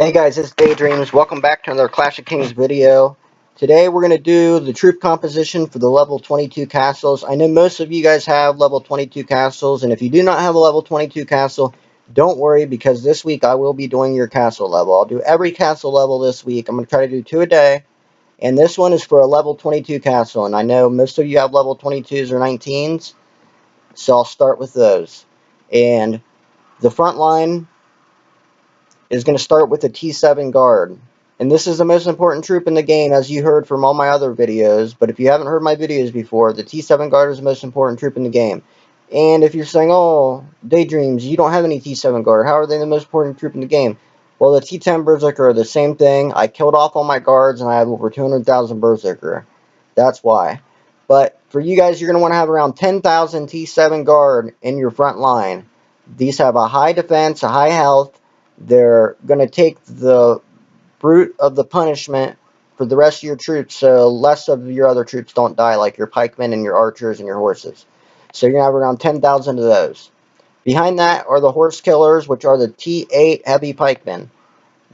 Hey guys, it's Daydreams. Welcome back to another Clash of Kings video. Today we're going to do the troop composition for the level 22 castles. I know most of you guys have level 22 castles, and if you do not have a level 22 castle, don't worry, because this week I will be doing your castle level. I'll do every castle level this week. I'm going to try to do 2 a day, and this one is for a level 22 castle, and I know most of you have level 22s or 19s, so I'll start with those. And the front line is going to start with the T7 guard. And this is the most important troop in the game, as you heard from all my other videos. But if you haven't heard my videos before, the T7 guard is the most important troop in the game. And if you're saying, oh, Daydreams, you don't have any T7 guard, how are they the most important troop in the game? Well, the T10 Berserker are the same thing. I killed off all my guards, and I have over 200,000 Berserker. That's why. But for you guys, you're going to want to have around 10,000 T7 guard in your front line. These have a high defense, a high health. They're going to take the brunt of the punishment for the rest of your troops, so less of your other troops don't die, like your pikemen and your archers and your horses. So you're going to have around 10,000 of those. Behind that are the horse killers, which are the T8 heavy pikemen.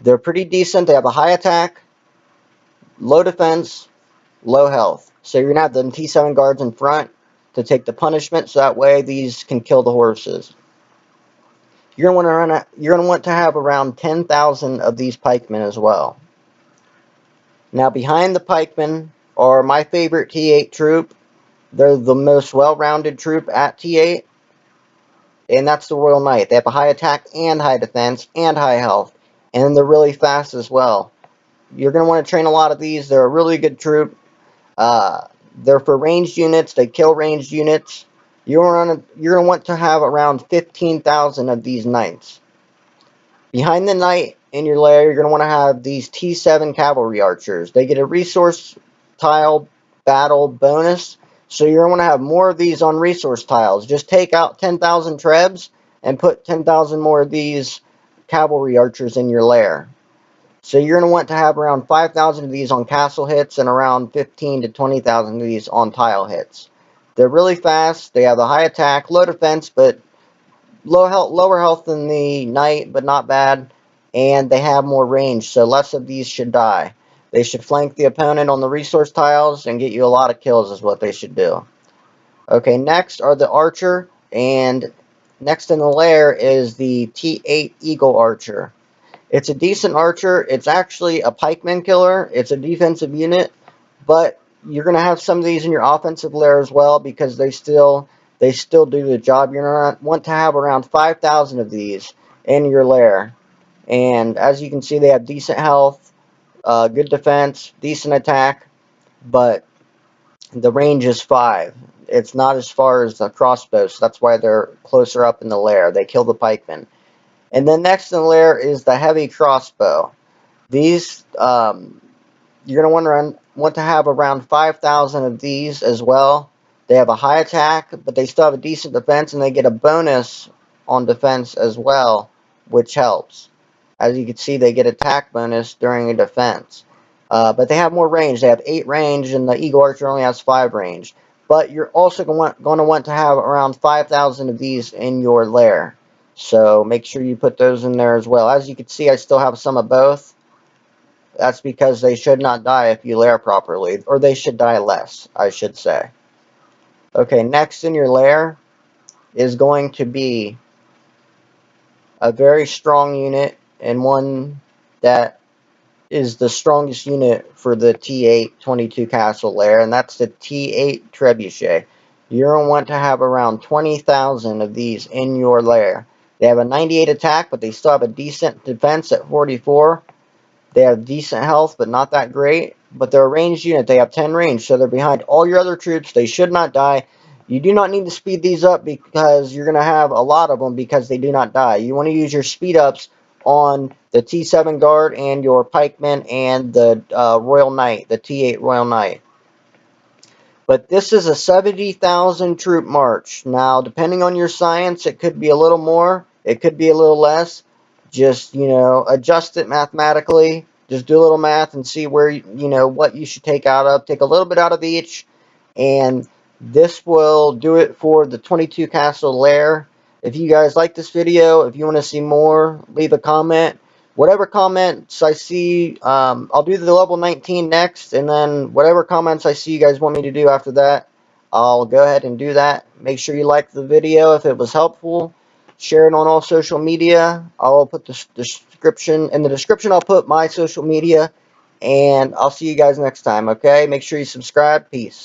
They're pretty decent. They have a high attack, low defense, low health. So you're going to have the T7 guards in front to take the punishment, so that way these can kill the horses. You're going to want to have around 10,000 of these pikemen as well. Now behind the pikemen are my favorite T8 troop. They're the most well-rounded troop at T8, and that's the Royal Knight. They have a high attack and high defense and high health, and they're really fast as well. You're going to want to train a lot of these. They're a really good troop. They're for ranged units. They kill ranged units. You're going to want to have around 15,000 of these knights. Behind the knight in your lair, you're going to want to have these T7 cavalry archers. They get a resource tile battle bonus, so you're going to want to have more of these on resource tiles. Just take out 10,000 trebs and put 10,000 more of these cavalry archers in your lair. So you're going to want to have around 5,000 of these on castle hits and around 15 to 20,000 of these on tile hits. They're really fast. They have a high attack, low defense, but lower health than the knight, but not bad. And they have more range, so less of these should die. They should flank the opponent on the resource tiles and get you a lot of kills is what they should do. Okay, next are the archer, and next in the lair is the T8 Eagle Archer. It's a decent archer. It's actually a pikeman killer. It's a defensive unit, but you're going to have some of these in your offensive lair as well, because they still do the job. You're going to want to have around 5,000 of these in your lair. And as you can see, they have decent health, good defense, decent attack, but the range is 5. It's not as far as the crossbow, so that's why they're closer up in the lair. They kill the pikemen. And then next in the lair is the heavy crossbow. These, you're going to want to have around 5,000 of these as well. They have a high attack, but they still have a decent defense, and they get a bonus on defense as well, which helps. As you can see, they get attack bonus during a defense. But they have more range. They have 8 range, and the Eagle Archer only has 5 range. But you're also going to want to have around 5,000 of these in your lair. So make sure you put those in there as well. As you can see, I still have some of both. That's because they should not die if you lair properly. Or they should die less, I should say. Okay, next in your lair is going to be a very strong unit, and one that is the strongest unit for the T8 22 castle lair, and that's the T8 Trebuchet. You're going to want to have around 20,000 of these in your lair. They have a 98 attack, but they still have a decent defense at 44. They have decent health, but not that great. But they're a ranged unit. They have 10 range, so they're behind all your other troops. They should not die. You do not need to speed these up, because you're going to have a lot of them because they do not die. You want to use your speed ups on the T7 guard and your pikemen and the Royal Knight, the T8 Royal Knight. But this is a 70,000 troop march. Now, depending on your science, it could be a little more, it could be a little less. Just, adjust it mathematically. Just do a little math and see where, what you should take out of. Take a little bit out of each, and this will do it for the 22 castle lair. If you guys like this video, if you want to see more, leave a comment. whatever comments I see, I'll do the level 19 next, and then whatever comments I see you guys want me to do after that, I'll go ahead and do that. Make sure you like the video if it was helpful. Share it on all social media. I'll put the description in the description. I'll put my social media, and I'll see you guys next time. Okay, make sure you subscribe. Peace.